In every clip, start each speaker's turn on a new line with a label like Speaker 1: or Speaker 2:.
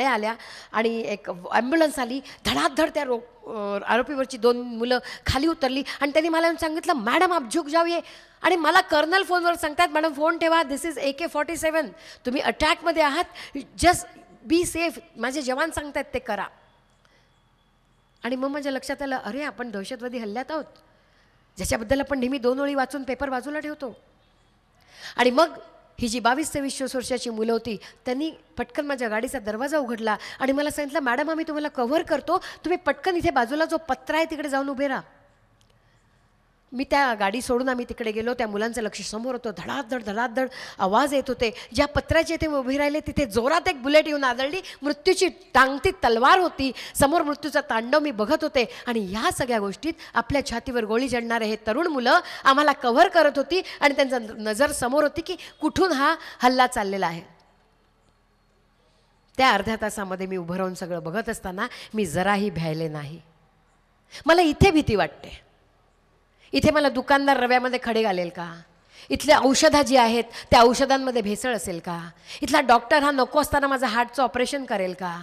Speaker 1: आल्या आणि एक ॲम्ब्युलन्स आली. धडाधड त्या आरोपीवरची 2 मुलं खाली उतरली आणि त्यांनी मला सांगितलं, मॅडम आप झुक जाऊये. आणि मला कर्नल फोनवर सांगतात, मॅडम फोन ठेवा, दिस इज AK-47, तुम्ही अटॅकमध्ये आहात, जस्ट बी सेफ. माझे जवान सांगतात ते करा. आणि मग माझ्या लक्षात आलं, अरे आपण दहशतवादी हल्ल्यात आहोत, ज्याच्याबद्दल आपण नेहमी 2 ओळी वाचून पेपर बाजूला ठेवतो. आणि मग ही जी 22-23 वर्षाची मुलं होती, त्यांनी पटकन माझ्या गाडीचा दरवाजा उघडला आणि मला सांगितलं, मॅडम आम्ही तुम्हाला कव्हर करतो, तुम्ही पटकन इथे बाजूला जो पत्रा आहे तिकडे जाऊन उभे राहा. मी त्या गाडी सोडून आम्ही तिकडे गेलो. त्या मुलांचं लक्ष समोर होतं. धडाधड धडाधड आवाज येत होते. ज्या पत्राचे ते उभे राहिले तिथे जोरात एक बुलेट येऊन आदळली. मृत्यूची टांगती तलवार होती. समोर मृत्यूचा तांडव मी बघत होते. आणि ह्या सगळ्या गोष्टीत आपल्या छातीवर गोळी जडणारे हे तरुण मुलं आम्हाला कव्हर करत होती आणि त्यांचा नजर समोर होती की कुठून हा हल्ला चाललेला आहे. त्या अर्ध्या तासामध्ये मी उभं राहून सगळं बघत असताना मी जराही भ्यायले नाही. मला इथे भीती वाटते. इथे मला दुकानदार रव्यामध्ये खडे घालेल का? इथल्या औषधं जी आहेत त्या औषधांमध्ये भेसळ असेल का? इथला डॉक्टर हा नको असताना माझं हार्टचं ऑपरेशन करेल का?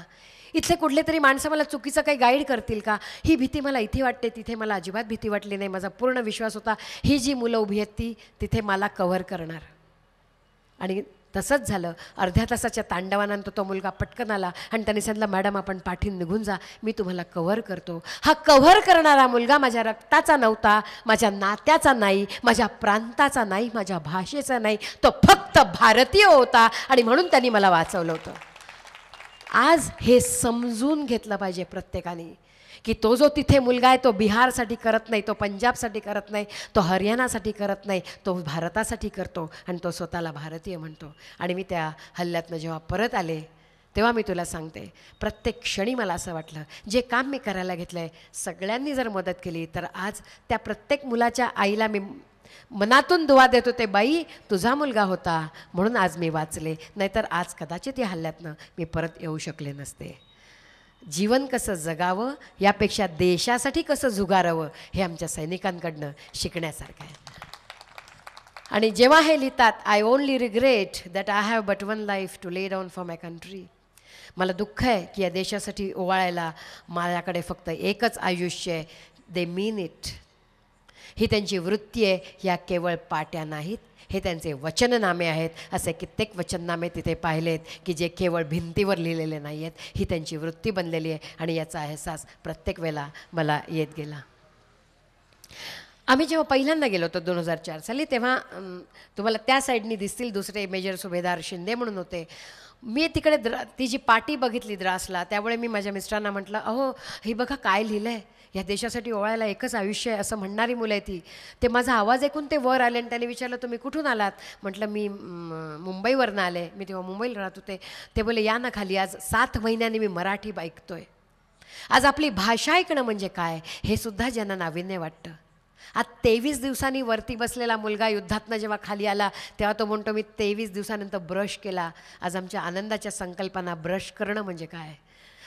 Speaker 1: इथले कुठले तरी माणसं मला चुकीचं काही गाईड करतील का? ही भीती मला इथे वाटते. तिथे मला अजिबात भीती वाटली नाही. माझा पूर्ण विश्वास होता ही जी मुलं उभी आहेत ती तिथे मला कव्हर करणार. आणि तसंच झालं. अर्ध्या तासाच्या तांडवानंतर तो मुलगा पटकन आला आणि त्याने सांगितलं, मॅडम आपण पाठीन निघून जा, मी तुम्हाला कव्हर करतो. हा कव्हर करणारा मुलगा माझ्या रक्ताचा नव्हता, माझ्या नात्याचा नाही, माझ्या प्रांताचा नाही, माझ्या भाषेचा नाही, तो फक्त भारतीय होता आणि म्हणून त्यांनी मला वाचवलं होतं. आज हे समजून घेतलं पाहिजे प्रत्येकाने की तो जो तिथे मुलगा आहे तो बिहारसाठी करत नाही, तो पंजाबसाठी करत नाही, तो हरियाणासाठी करत नाही, तो भारतासाठी करतो आणि तो स्वतःला भारतीय म्हणतो. आणि मी त्या हल्ल्यातनं जेव्हा परत आले तेव्हा मी तुला सांगते, प्रत्येक क्षणी मला असं वाटलं जे काम मी करायला घेतलं आहे सगळ्यांनी जर मदत केली तर आज त्या प्रत्येक मुलाच्या आईला मी मनातून दुआ देत होते, बाई तुझा मुलगा होता म्हणून आज मी वाचले, नाहीतर आज कदाचित या हल्ल्यातनं मी परत येऊ शकले नसते. जीवन कसं जगावं यापेक्षा देशासाठी कसं झुगारावं हे आमच्या सैनिकांकडनं शिकण्यासारखं आहे. आणि जेव्हा हे लिहितात, I only regret that I have but one life to lay down for my country. मला दुःख आहे की या देशासाठी ओवाळायला माझ्याकडे फक्त एकच आयुष्य आहे. They mean it. ही त्यांची वृत्ती आहे. ह्या केवळ पाट्या नाहीत, हे त्यांचे वचननामे आहेत. असे कित्येक वचननामे तिथे पाहिलेत की जे केवळ भिंतीवर लिहिलेले नाही आहेत. ही त्यांची वृत्ती बनलेली आहे आणि याचा अहसास प्रत्येक वेळेला मला येत गेला. आम्ही जेव्हा पहिल्यांदा गेलो होतो 2004 साली, तेव्हा तुम्हाला त्या साईडनी दिसतील दुसरे मेजर सुभेदार शिंदे म्हणून होते. मी तिकडे ती जी पाटी बघितली द्रासला, त्यामुळे मी माझ्या मिस्टरांना म्हटलं, अहो ही बघा काय लिहिलं आहे, या देशासाठी ओवाळायला एकच आयुष्य आहे असं म्हणणारी मुलं आहे ती. ते माझा आवाज ऐकून ते वर आले आणि त्यांनी विचारलं, तुम्ही कुठून आलात? म्हटलं मी मुंबईवरनं आले. मी तेव्हा मुंबईला राहत होते. ते बोले, या ना खाली, आज 7 महिन्यांनी मी मराठी ऐकतोय. आज आपली भाषा ऐकणं म्हणजे काय हे सुद्धा ज्यांना नाविन्य वाटतं. आज 23 दिवसांनी वरती बसलेला मुलगा युद्धातनं जेव्हा खाली आला तेव्हा तो म्हणतो, मी 23 दिवसानंतर ब्रश केला. आज आमच्या आनंदाच्या संकल्पना ब्रश करणं म्हणजे काय?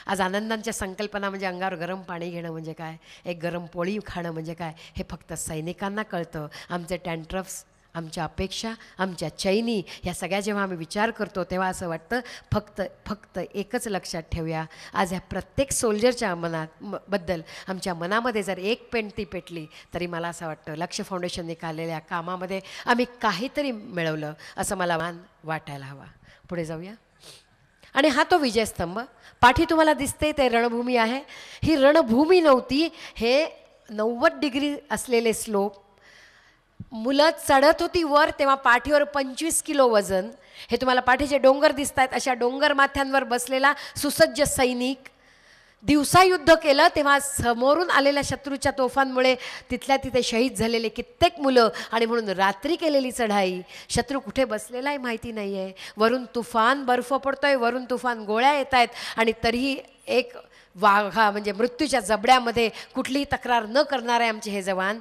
Speaker 1: आज आनंदांच्या संकल्पना म्हणजे अंगावर गरम पाणी घेणं म्हणजे काय? एक गरम पोळी खाणं म्हणजे काय? हे फक्त सैनिकांना कळतं. आमचे टँट्रफ्स, आमच्या अपेक्षा, आमच्या चैनी या सगळ्या जेव्हा आम्ही विचार करतो तेव्हा असं वाटतं फक्त एकच लक्षात ठेवूया, आज ह्या प्रत्येक सोल्जरच्या बद्दल आमच्या मनामध्ये जर एक पेंटी पेटली तरी मला असं वाटतं लक्ष्य फाउंडेशनने काढलेल्या कामामध्ये आम्ही काहीतरी मिळवलं असं मला वाटायला हवा. पुढे जाऊया. आणि हा तो विजयस्तंभ पाठी तुम्हाला दिसते ते रणभूमी आहे. ही रणभूमी नव्हती, हे 90 डिग्री असलेले स्लोप. मुलं चढत होती वर तेव्हा पाठीवर 25 किलो वजन. हे तुम्हाला पाठीचे डोंगर दिसत आहेत, अशा डोंगर माथ्यांवर बसलेला सुसज्ज सैनिक. दिवसा युद्ध केलं तेव्हा समोरून आलेल्या शत्रूच्या तोफांमुळे तिथल्या तिथे शहीद झालेले कित्येक मुलं. आणि म्हणून रात्री केलेली चढाई, शत्रू कुठे बसलेला आहे माहिती नाही आहे. वरून तुफान बर्फ पडतोय, वरून तुफान गोळ्या येत आहेत आणि तरीही एक वाघा म्हणजे मृत्यूच्या जबड्यामध्ये कुठलीही तक्रार न करणारे आमचे हे जवान.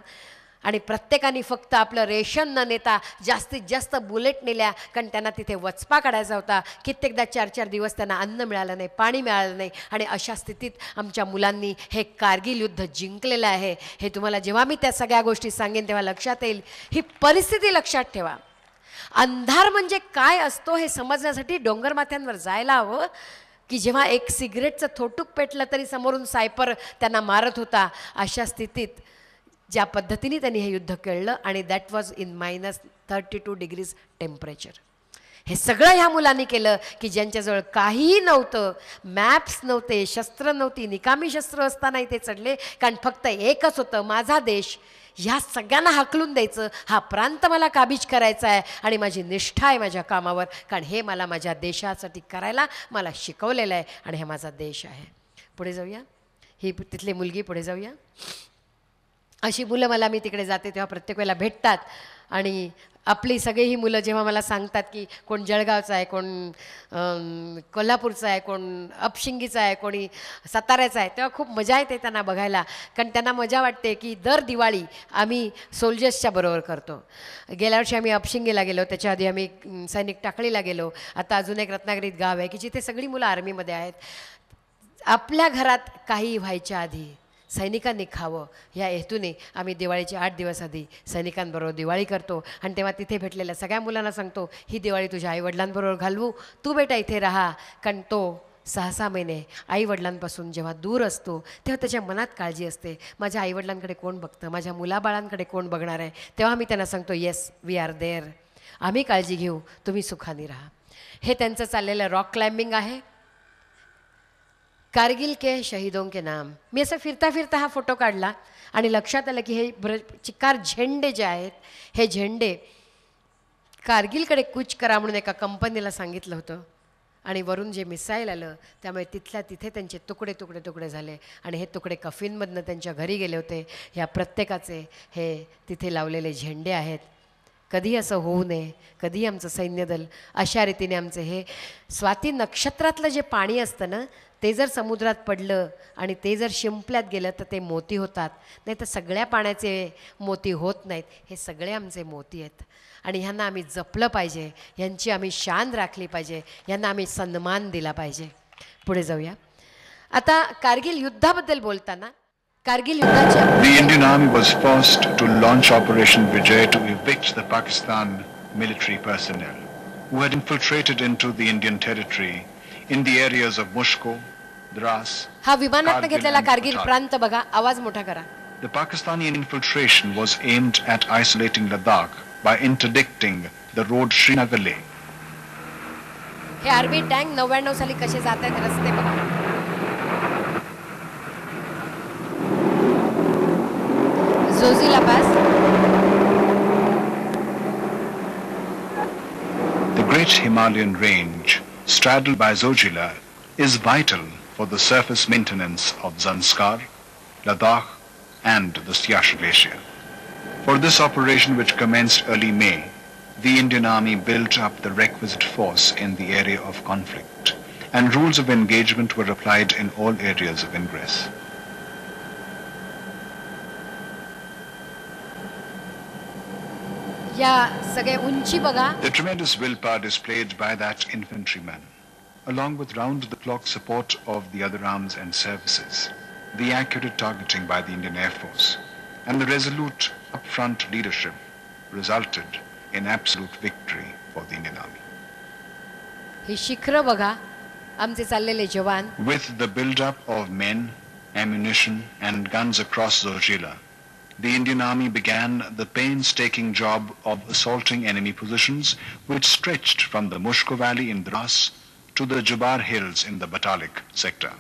Speaker 1: आणि प्रत्येकाने फक्त आपलं रेशन न नेता जास्तीत जास्त बुलेट नेल्या, कारण त्यांना तिथे वचपा काढायचा होता. कित्येकदा 4-4 दिवस त्यांना अन्न मिळालं नाही, पाणी मिळालं नाही. आणि अशा स्थितीत आमच्या मुलांनी हे कारगिल युद्ध जिंकलेलं आहे. हे तुम्हाला जेव्हा मी त्या सगळ्या गोष्टी सांगेन तेव्हा लक्षात येईल. ही परिस्थिती लक्षात ठेवा. अंधार म्हणजे काय असतो हे समजण्यासाठी डोंगरमाथ्यांवर जायला हवं. की जेव्हा एक सिगरेटचं थोटूक पेटलं तरी समोरून सायपर त्यांना मारत होता, अशा स्थितीत ज्या पद्धतीने त्यांनी हे युद्ध खेळलं आणि that was in -32 degrees temperature. हे सगळं ह्या मुलांनी केलं की ज्यांच्याजवळ काहीही नव्हतं, मॅप्स नव्हते, शस्त्र नव्हती, निकामी शस्त्र असतानाही ते चढले. कारण फक्त एकच होतं, माझा देश. ह्या सगळ्यांना हाकलून द्यायचं, हा प्रांत मला काबीज करायचा आहे आणि माझी निष्ठा आहे माझ्या कामावर, कारण हे मला माझ्या देशासाठी करायला मला शिकवलेलं आहे आणि हा माझा देश आहे. पुढे जाऊया, ही तिथली मुलगी, पुढे जाऊया. अशी मुलं मला, मी तिकडे जाते तेव्हा प्रत्येक वेळेला भेटतात आणि आपली सगळी ही मुलं जेव्हा मला सांगतात की कोण जळगावचं आहे, कोण कोल्हापूरचं आहे, कोण अपशिंगीचं आहे, कोणी साताऱ्याचं आहे, तेव्हा खूप मजा येते त्यांना बघायला. कारण त्यांना मजा वाटते की दर दिवाळी आम्ही सोल्जर्सच्या बरोबर करतो. गेल्या वर्षी आम्ही अपशिंगीला गेलो, त्याच्या आधी आम्ही सैनिक टाकळीला गेलो, आता अजून एक रत्नागिरीत गाव आहे की जिथे सगळी मुलं आर्मीमध्ये आहेत. आपल्या घरात काही व्हायच्या आधी सैनिकांनी खावं ह्या हेतूने आम्ही दिवाळीचे 8 दिवस आधी सैनिकांबरोबर दिवाळी करतो. आणि तेव्हा तिथे भेटलेल्या सगळ्या मुलांना सांगतो, ही दिवाळी तुझ्या आईवडिलांबरोबर घालवू, तू बेटा इथे राहा. कारण तो 6-6 महिने आईवडिलांपासून जेव्हा दूर असतो तेव्हा त्याच्या मनात काळजी असते, माझ्या आईवडिलांकडे कोण बघतं, माझ्या मुलाबाळांकडे कोण बघणार आहे. तेव्हा मी त्यांना सांगतो, येस वी आर देअर, आम्ही काळजी घेऊ, तुम्ही सुखाने राहा. हे त्यांचं चाललेलं रॉक क्लाइम्बिंग आहे. कारगिल के शहीदों के नाम. मी असं फिरता फिरता हा फोटो काढला आणि लक्षात आलं की हे चिक्कार झेंडे जे आहेत, हे झेंडे कारगिलकडे कूच करा म्हणून एका कंपनीला सांगितलं होतं आणि वरून जे मिसाईल आलं त्यामुळे तिथल्या तिथे त्यांचे तुकडे तुकडे तुकडे झाले आणि हे तुकडे कफिनमधनं त्यांच्या घरी गेले होते. ह्या प्रत्येकाचे हे तिथे लावलेले झेंडे आहेत. कधी असं होऊ नये, कधी आमचं सैन्यदल अशा रीतीने आमचे हे स्वाती नक्षत्रातलं जे पाणी असतं ना, ते जर समुद्रात पडलं आणि ते जर शिंपल्यात गेलं तर ते मोती होतात, नाही तर सगळ्या पाण्याचे मोती होत नाहीत. हे सगळे आमचे मोती आहेत आणि ह्यांना आम्ही जपलं पाहिजे, ह्यांची आम्ही शान राखली पाहिजे, ह्यांना आम्ही सन्मान दिला पाहिजे. पुढे जाऊया. आता कारगिल युद्धाबद्दल बोलताना, कारगिल युद्धाच्या
Speaker 2: The Indian Army was forced to launch Operation Vijay to evict the Pakistan military personnel who had infiltrated into the Indian territory in the areas of Mushko, Dras.
Speaker 1: हा विमानात घेतलेला कारगिल प्रांत बघा, आवाज मोठा करा.
Speaker 2: The Pakistani infiltration was aimed at isolating Ladakh by interdicting the road Srinagar-Leh.
Speaker 1: हे army tank 99 साली कसे जात आहेत रस्ते बघा. Zoji La pass.
Speaker 2: The great Himalayan range straddled by Zojila is vital for the surface maintenance of Zanskar, Ladakh and the Siash Glacier. For this operation, which commenced early May, the Indian Army built up the requisite force in the area of conflict, and rules of engagement were applied in all areas of ingress.
Speaker 1: या सगळे उंची बघा.
Speaker 2: The tremendous willpower displayed by that infantryman, along with round-the-clock support of the other arms and services, the accurate targeting by the Indian Air Force, and the resolute upfront leadership resulted in absolute victory for the Indian Army.
Speaker 1: ही शिखरं बघा, आमचे चाललेले जवान.
Speaker 2: With the build-up of men, ammunition, and guns across Zojila, the Indian Army began the painstaking job of assaulting enemy positions which stretched from the Mushko Valley in Dras to the Jabar Hills in the Batalik sector.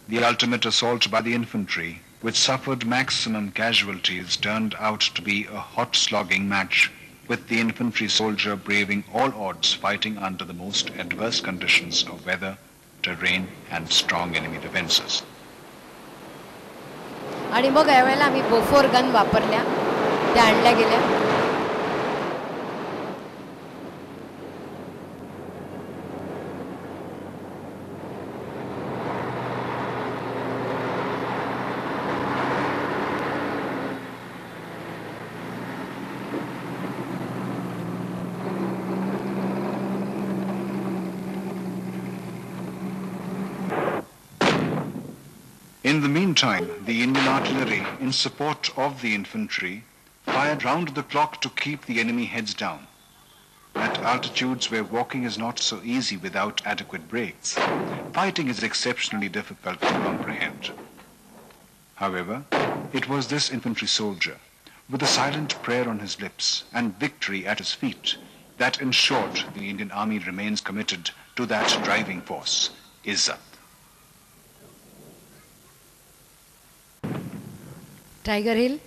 Speaker 2: The ultimate assault by the infantry, which suffered maximum casualties, turned out to be a hot slogging match, with the infantry soldier braving all odds, fighting under the most adverse conditions of weather, terrain, and strong enemy defenses.
Speaker 1: आणि मग यावेळेला आम्ही बोफोर gun वापरल्या, त्या आणल्या गेल्या.
Speaker 2: In the meantime, the Indian artillery, in support of the infantry, fired round the clock to keep the enemy heads down. at altitudes where walking is not so easy without adequate brakes, fighting is exceptionally difficult to comprehend. However, it was this infantry soldier, with a silent prayer on his lips and victory at his feet, that ensured the Indian Army remains committed to that driving force, Izzat.
Speaker 1: Tiger hill,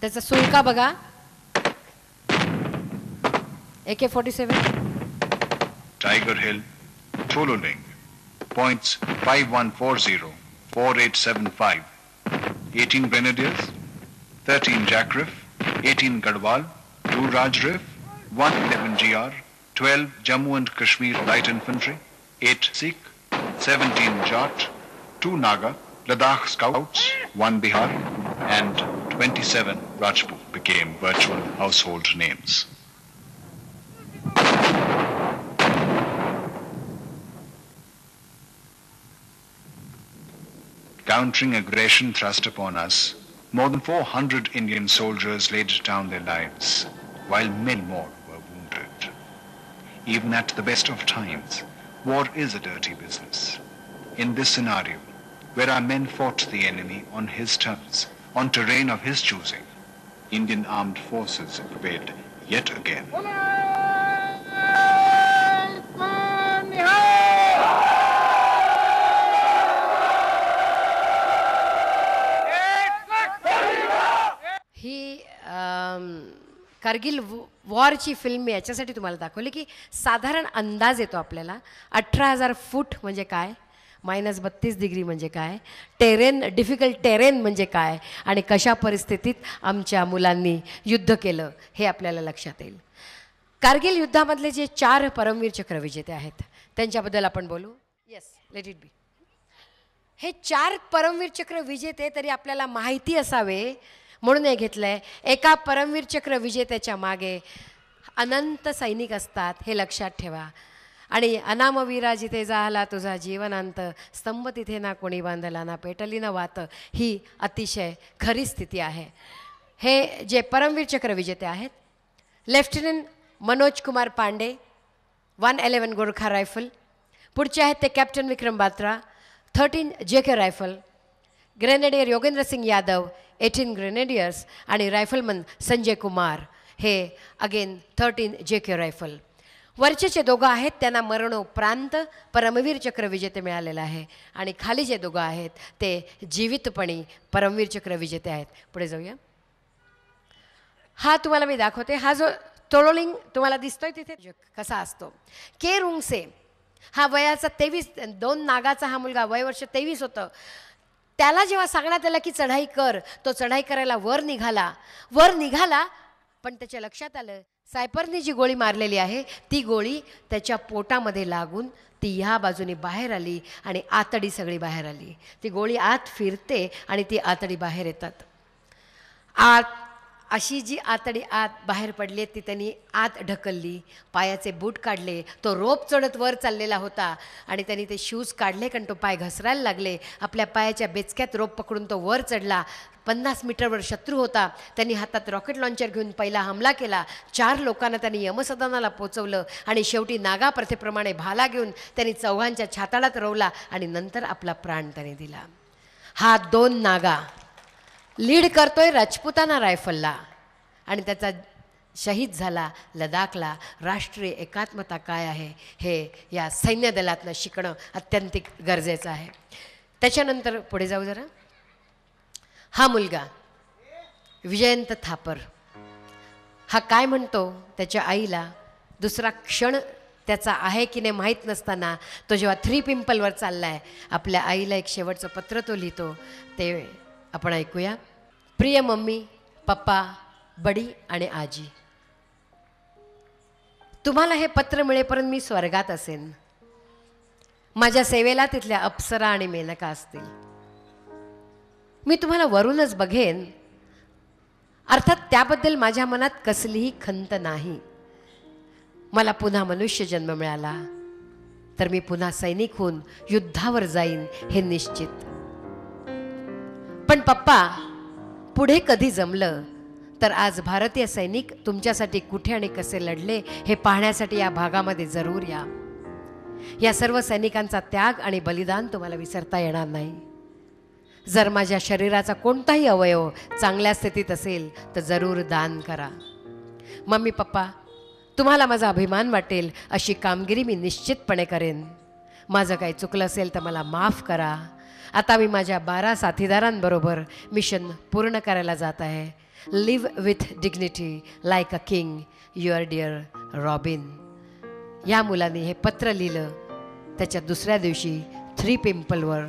Speaker 1: त्याचा सुळका बघा. AK-47.
Speaker 2: Tiger Hill, Chololing, points 5140, 4875, 18 Grenadiers, 13 Jackrif, 18 Gadwal, 2 Rajrif, 111 GR, 12 Jammu and Kashmir Light Infantry, 8 Sikh, 17 Jat, 2 Naga, Ladakh Scouts, 1 Bihar, and 27 Rajput became virtual household names. Countering aggression thrust upon us, more than 400 Indian soldiers laid down their lives, while many more were wounded. Even at the best of times, war is a dirty business. In this scenario, where our men fought the enemy on his terms, on terrain of his choosing, Indian armed forces prevailed yet again.
Speaker 1: He Kargil वॉरची film मी याच्यासाठी तुम्हाला दाखवली की साधारण अंदाज येतो आपल्याला. 18,000 फूट म्हणजे काय, -32 म्हणजे काय, टेरेन डिफिकल्ट टेरेन म्हणजे काय, आणि कशा परिस्थितीत आमच्या मुलांनी युद्ध केलं हे आपल्याला लक्षात येईल. कारगिल युद्धामधले जे 4 परमवीर चक्र विजेते आहेत त्यांच्याबद्दल आपण बोलू. Yes, let it be. हे 4 परमवीर चक्र विजेते तरी आपल्याला माहिती असावे म्हणून हे घेतलंय. एका परमवीर चक्र विजेत्याच्या मागे अनंत सैनिक असतात हे लक्षात ठेवा. आणि अनामवीरा जिथे झाला तुझा जीवनांत, स्तंभ तिथे ना कोणी बांधला ना पेटली ना वात, ही अतिशय खरी स्थिती आहे. हे जे परमवीर चक्र विजेते आहेत, लेफ्टनंट मनोज कुमार पांडे 111 गोरखा रायफल, पुढचे आहेत ते captain Vikram Batra 13 JK rifle, grenadier Yogendra Singh Yadav 18 grenadiers, आणि रायफलमन संजय कुमार हे अगेन 13 JK रायफल. वरचे दोघं आहेत त्यांना मरणोपरांत परमवीर चक्र विजेते मिळालेलं आहे, आणि खाली जे दोघं आहेत ते जीवितपणी परमवीर चक्र विजेते आहेत. पुढे जाऊया. हा तुम्हाला मी दाखवते. हा जो तोलोलिंग तुम्हाला दिसतोय तिथे कसा असतो. के रुंगसे हा वयाचा 23, 2 नागाचा हा मुलगा, वय वर्ष 23 होतं. त्याला जेव्हा सांगण्यात आलं की चढाई कर, तो चढाई करायला वर निघाला, पण त्याच्या लक्षात आलं सायपरनी जी गोळी मारलेली आहे ती गोळी त्याच्या पोटामध्ये लागून ती ह्या बाजूने बाहेर आली आणि आतडी सगळी बाहेर आली. ती गोळी आत फिरते आणि ती आतडी बाहेर येतात. अशी जी आतडी आत बाहेर पडली ती त्यांनी आत ढकलली, पायाचे बूट काढले, तो रोप चढत वर चाललेला होता आणि त्यांनी ते शूज काढले कारण तो पाय घसरायला लागले. आपल्या पायाच्या बेचक्यात रोप पकडून तो वर चढला. 50 मीटरवर शत्रू होता. त्यांनी हातात रॉकेट लॉन्चर घेऊन पहिला हमला केला. 4 लोकांना त्यांनी यमसदनाला पोचवलं आणि शेवटी नागा प्रथेप्रमाणे भाला घेऊन त्यांनी चौघांच्या छाताडात रोवला आणि नंतर आपला प्राण त्यांनी दिला. हा 2 नागा लीड करतोय राजपुताना रायफलला आणि त्याचा शहीद झाला लडाखला. राष्ट्रीय एकात्मता काय आहे हे या सैन्य दलातनं शिकणं अत्यंत गरजेचं आहे. त्याच्यानंतर पुढे जाऊ जरा. हा मुलगा विजयंत थापर हा काय म्हणतो त्याच्या आईला, दुसरा क्षण त्याचा आहे की नाही माहीत नसताना तो जेव्हा 3 पिंपलवर चाललाय आपल्या आईला एक शेवटचं पत्र तो लिहितो, ते आपण ऐकूया. प्रिय मम्मी, पप्पा, बडी आणि आजी, तुम्हाला हे पत्र मिळेपर्यंत मी स्वर्गात असेन. माझ्या सेवेला तिथल्या अप्सरा आणि मेनका असतील. मी तुम्हाला वरूनच बघेन. अर्थात त्याबद्दल माझ्या मनात कसलीही खंत नाही. मला पुन्हा मनुष्य जन्म मिळाला तर मी पुन्हा सैनिक होऊन युद्धावर जाईन हे निश्चित. पण पप्पा, पुढे कधी जमलं तर आज भारतीय सैनिक तुमच्यासाठी कुठे आणि कसे लढले हे पाहण्यासाठी या भागामध्ये जरूर या. या सर्व सैनिकांचा त्याग आणि बलिदान तुम्हाला विसरता येणार नाही. जर माझ्या शरीराचा कोणताही अवयव चांगल्या स्थितीत असेल तर जरूर दान करा. मम्मी पप्पा, तुम्हाला माझा अभिमान वाटेल अशी कामगिरी मी निश्चितपणे करेन. माझं काही चुकलं असेल तर मला माफ करा. आता मी माझ्या 12 साथीदारांबरोबर मिशन पूर्ण करायला जात आहे. Live with dignity like a king, your dear Robin. या मुलाने हे पत्र लिहिलं. त्याच्या दुसऱ्या दिवशी 3 पिंपलवर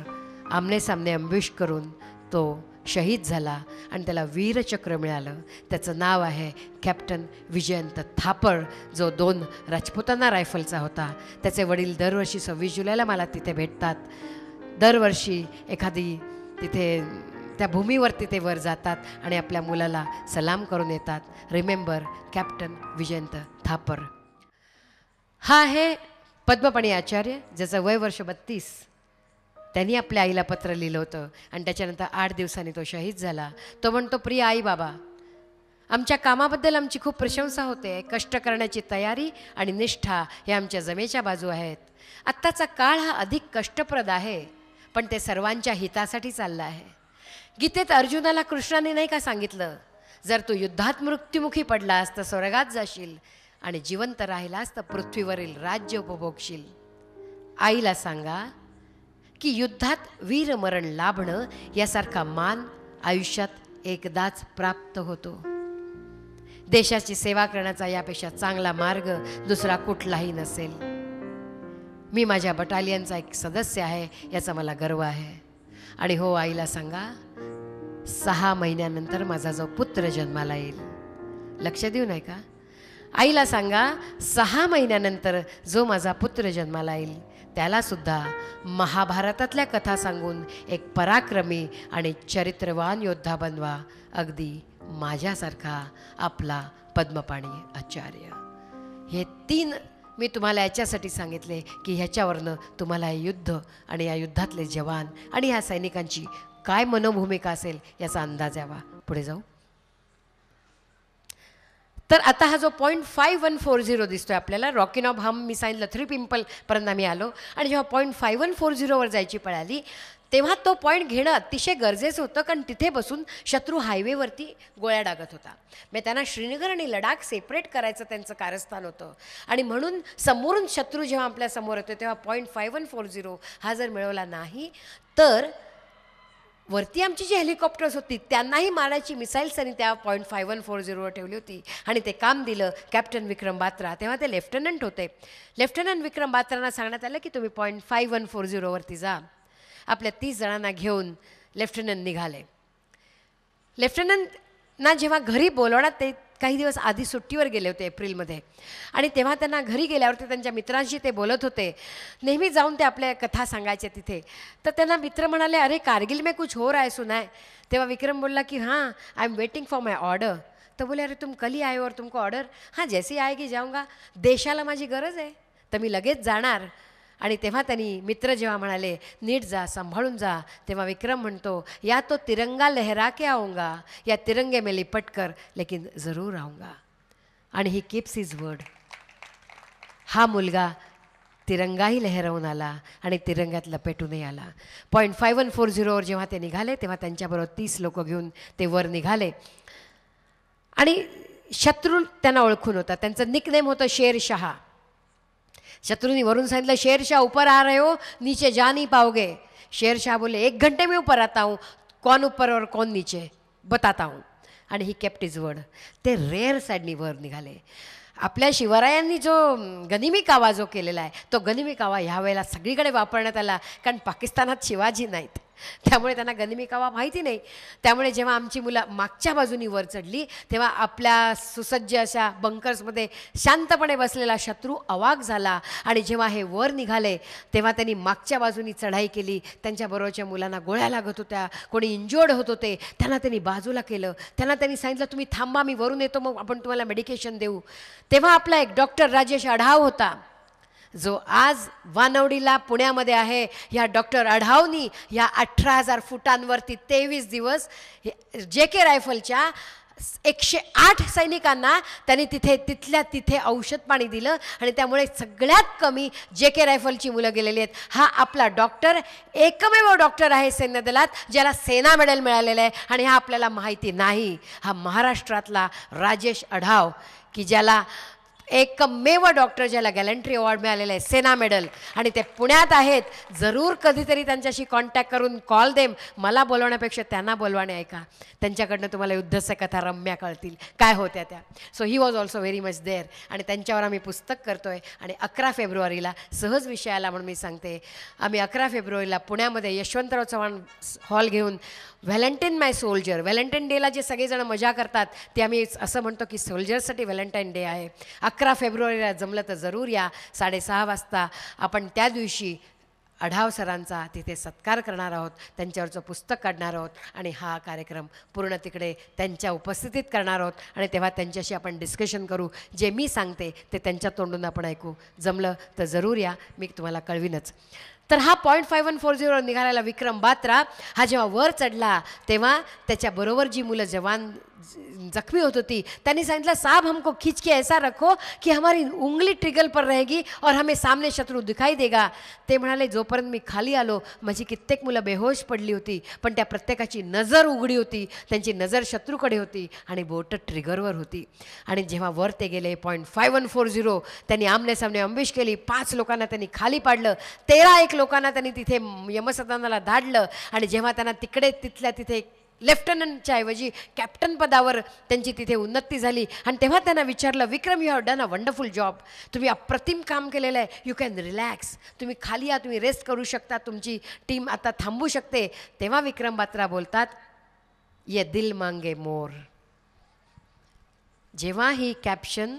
Speaker 1: आमनेसामने अम्ब्युश करून तो शहीद झाला आणि त्याला वीरचक्र मिळालं. त्याचं नाव आहे कॅप्टन विजयंत थापर, जो 2 राजपुताना रायफलचा होता. त्याचे वडील दरवर्षी 26 जुलैला मला तिथे भेटतात. दरवर्षी एखादी तिथे त्या भूमीवर तिथे वर जातात आणि आपल्या मुलाला सलाम करून येतात. Remember captain Vijayant Thapar. हा आहे पद्मपाणी आचार्य, ज्याचं वय वर्ष 32. त्यांनी आपल्या आईला पत्र लिहिलं होतं आणि त्याच्यानंतर 8 दिवसांनी तो शहीद झाला. तो म्हणतो, प्रिय आई बाबा, आमच्या कामाबद्दल आमची खूप प्रशंसा होते. कष्ट करण्याची तयारी आणि निष्ठा हे आमच्या जमेच्या बाजू आहेत. आत्ताचा काळ हा अधिक कष्टप्रद आहे, पण ते सर्वांच्या हितासाठी चाललं आहे. गीतेत अर्जुनाला कृष्णाने नाही का सांगितलं, जर तू युद्धात मृत्युमुखी पडलास तर स्वर्गात जाशील आणि जिवंत राहिलास तर पृथ्वीवरील राज्य उपभोगशील. आईला सांगा की युद्धात वीरमरण लाभणं यासारखा मान आयुष्यात एकदाच प्राप्त होतो. देशाची सेवा करण्याचा यापेक्षा चांगला मार्ग दुसरा कुठलाही नसेल. मी माझ्या बटालियनचा एक सदस्य आहे याचा मला गर्व आहे. आणि हो, आईला सांगा 6 महिन्यानंतर माझा जो पुत्र जन्माला येईल, लक्ष देऊ नाही का? आईला सांगा 6 महिन्यानंतर जो माझा पुत्र जन्माला येईल त्याला सुद्धा महाभारतातल्या कथा सांगून एक पराक्रमी आणि चरित्रवान योद्धा बनवा, अगदी माझ्यासारखा आपला पद्मपाणी आचार्य. हे 3 मी तुम्हाला याच्यासाठी सांगितले की ह्याच्यावरनं तुम्हाला हे युद्ध आणि या युद्धातले जवान आणि ह्या सैनिकांची काय मनोभूमिका असेल याचा अंदाज यावा. पुढे जाऊ. तर आता हा जो .5140 दिसतोय आपल्याला, रॉकिन ऑफ हम मी सांगितलं 3 पिंपलपर्यंत आम्ही आलो. आणि जेव्हा .5140वर जायची पळाली तेव्हा तो पॉईंट घेणं अतिशय गरजेचं होतं, कारण तिथे बसून शत्रू हायवेवरती गोळ्या डागत होता. मग त्यांना श्रीनगर आणि लडाख सेपरेट करायचं त्यांचं कारस्थान होतं. आणि म्हणून समोरून शत्रू जेव्हा आपल्या समोर येतो तेव्हा .5140 हा जर मिळवला नाही तर वरती आमची जी हेलिकॉप्टर्स होती त्यांनाही मारायची मिसाईल्स त्यांनी त्या .5140वर ठेवली होती आणि ते काम दिलं. कॅप्टन विक्रम बात्रा, तेव्हा ते लेफ्टनंट होते. लेफ्टनंट विक्रम बात्रांना सांगण्यात आलं की तुम्ही .5140वरती जा. आपल्या 30 जणांना घेऊन लेफ्टनंट निघाले. लेफ्टनंटना जेव्हा घरी बोलवण्यात, ते काही दिवस आधी सुट्टीवर गेले होते एप्रिलमध्ये, आणि तेव्हा त्यांना घरी गेल्यावरती त्यांच्या मित्रांशी ते बोलत होते. नेहमी जाऊन ते आपल्या कथा सांगायचे तिथे. तर त्यांना मित्र म्हणाले, अरे कारगिल में कुछ हो रहा है सुना है. तेव्हा विक्रम बोलला की हाँ, I am waiting for my order. तर बोले, अरे तुम कल ही आए और तुमको ऑर्डर? हाँ, जैसी आएगी जाऊंगा. देशाला माझी गरज आहे तर मी लगेच जाणार. आणि तेव्हा त्यांनी मित्र जेव्हा म्हणाले नीट जा, सांभाळून जा, तेव्हा विक्रम म्हणतो, या तो तिरंगा लहरा के आऊंगा या तिरंगे में लिपट कर लेकिन जरूर आऊंगा. आणि ही कीप्स हिज वर्ड. हा मुलगा तिरंगाही लहरवून आला आणि तिरंग्यात लपेटूनही आला. .5140वर जेव्हा ते निघाले तेव्हा त्यांच्याबरोबर 30 लोक घेऊन ते वर निघाले. आणि शत्रू त्यांना ओळखून होता. त्यांचं निकनेम होतं शेरशाह. शत्रुनी वरून सांगितलं, शेरशाह ऊपर आ रहे हो, नीचे जा नहीं पाओगे. शेरशाह बोले, 1 घंटे में ऊपर आता हूँ, कौन ऊपर और कौन नीचे बताता हूँ. आणि ही केप्ट हिज वर्ड. ते रेअर साईडनी वर निघाले. आपल्या शिवरायांनी जो गनिमी कावा जो केलेला आहे तो गनिमी कावा ह्या वेळेला सगळीकडे वापरण्यात आला, कारण पाकिस्तानात शिवाजी नाहीत, त्यामुळे त्यांना गनिमी कावा माहिती नाही. त्यामुळे जेव्हा आमची मुलं मागच्या बाजूनी वर चढली तेव्हा आपल्या सुसज्ज अशा बंकर्समध्ये शांतपणे बसलेला शत्रू अवाक झाला. आणि जेव्हा हे वर निघाले तेव्हा त्यांनी मागच्या बाजूनी चढाई केली. त्यांच्याबरोबरच्या मुलांना गोळ्या लागत होत्या, कोणी इंजोर्ड होत होते, त्यांना त्यांनी बाजूला केलं. त्यांना त्यांनी सांगितलं, तुम्ही थांबा, मी वरून येतो, मग आपण तुम्हाला मेडिकेशन देऊ. तेव्हा आपला एक डॉक्टर राजेश अढाव होता, जो आज वानवडीला पुण्यामध्ये आहे. ह्या डॉक्टर अढावनी ह्या 18,000 फुटांवरती 23 दिवस JK रायफलच्या 108 सैनिकांना त्यांनी तिथल्या तिथे औषध पाणी दिलं आणि त्यामुळे सगळ्यात कमी JK रायफलची मुलं गेलेली आहेत. हा आपला डॉक्टर एकमेव डॉक्टर आहे सैन्य दलात ज्याला सेना मेडल मिळालेलं आहे आणि हा आपल्याला माहिती नाही. हा महाराष्ट्रातला राजेश अढाव की ज्याला एकमेव डॉक्टर ज्याला गॅलंट्री अवॉर्ड मिळालेला आहे, सेना मेडल, आणि ते पुण्यात आहेत. जरूर कधीतरी त्यांच्याशी कॉन्टॅक्ट करून कॉल देम. मला बोलवण्यापेक्षा त्यांना बोलवाने ऐका. त्यांच्याकडनं तुम्हाला युद्धस्य कथा रम्या कळतील काय होत्या त्या. So he was also very much there. आणि त्यांच्यावर आम्ही पुस्तक करतोय. आणि 11 फेब्रुवारीला सहज विषयाला म्हणून मी सांगते, आम्ही 11 फेब्रुवारीला पुण्यामध्ये यशवंतराव चव्हाण हॉल घेऊन व्हॅलेंटाईन माय सोल्जर, व्हॅलेंटाईन डेला जे सगळेजण मजा करतात ते आम्ही असं म्हणतो की सोल्जर्ससाठी व्हॅलेंटाईन डे आहे. 11 फेब्रुवारीला जमलं तर जरूर या. 6:30 वाजता आपण त्या दिवशी अढाव सरांचा तिथे सत्कार करणार आहोत, त्यांच्यावरचं पुस्तक काढणार आहोत आणि हा कार्यक्रम पूर्ण तिकडे त्यांच्या उपस्थितीत करणार आहोत. आणि तेव्हा त्यांच्याशी आपण डिस्कशन करू. जे मी सांगते ते त्यांच्या तोंडून आपण ऐकू. जमलं तर जरूर या, मी तुम्हाला कळवीनच. तर हा .5140 निघालेला विक्रम बात्रा हा जेव्हा वर चढला तेव्हा त्याच्याबरोबर जी मुलं जवान जखमी होत होती त्यांनी सांगितलं, साहब हमको खींच के ऐसा रखो कि हमारी उंगली ट्रिगल पर रहेगी और हमें सामने शत्रू दिखाई देगा. ते म्हणाले, जोपर्यंत मी खाली आलो माझी कित्येक मुलं बेहोश पडली होती, पण त्या प्रत्येकाची नजर उघडी होती, त्यांची नजर शत्रूकडे होती आणि बोट ट्रिगरवर होती. आणि जेव्हा वर ते गेले .5140 त्यांनी आमने सामने अंबिश केली. 5 लोकांना त्यांनी खाली पाडलं, 13 लोकांना त्यांनी तिथे यमसदनाला धाडलं. आणि जेव्हा त्यांना तिथल्या तिथे लेफ्टनंटच्या ऐवजी कॅप्टन पदावर त्यांची तिथे उन्नती झाली. आणि तेव्हा त्यांना विचारलं, Vikram you have done a wonderful job, तुम्ही अप्रतिम काम केलेलं आहे, यू कॅन रिलॅक्स, तुम्ही खाली या, तुम्ही रेस्ट करू शकता, तुमची टीम आता थांबू शकते. तेव्हा विक्रम बात्रा बोलतात, ये दिल मांगे मोर. जेव्हा ही कॅप्शन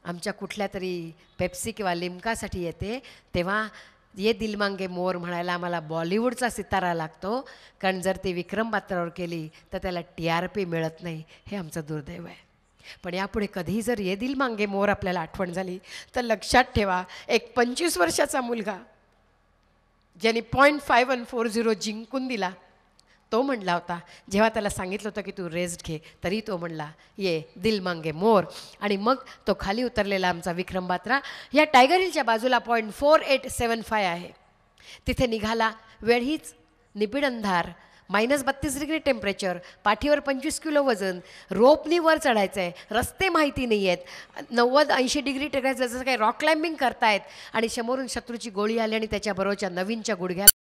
Speaker 1: आमच्या कुठल्या तरी पेप्सी किंवा लिम्कासाठी येते तेव्हा ये दिल मांगे मोर म्हणायला आम्हाला बॉलिवूडचा सितारा लागतो. कारण जर ती विक्रम बात्रावर केली तर त्याला TRP मिळत नाही, हे आमचं दुर्दैव आहे. पण यापुढे कधीही जर ये दिल मांगे मोर आपल्याला आठवण झाली तर लक्षात ठेवा, एक 25 वर्षाचा मुलगा ज्याने .5140 जिंकून दिला तो म्हणला होता, जेव्हा त्याला सांगितलं होतं की तू रेस्ट घे तरी तो म्हणला ये दिल मांगे मोर. आणि मग तो खाली उतरलेला आमचा विक्रम बात्रा या टायगर हिलच्या बाजूला .4875 आहे तिथे निघाला. वेळ हीच, निबिड अंधार, -32 डिग्री टेम्परेचर, पाठीवर 25 किलो वजन, रोपनी वर चढायचं आहे, रस्ते माहिती नाही आहेत, 90-80 डिग्री टेम्परेचर जसं काही रॉक क्लाइम्बिंग करतायत आणि समोरून शत्रूची गोळी आली आणि त्याच्याबरोबरच्या नवीनच्या गुडघ्यात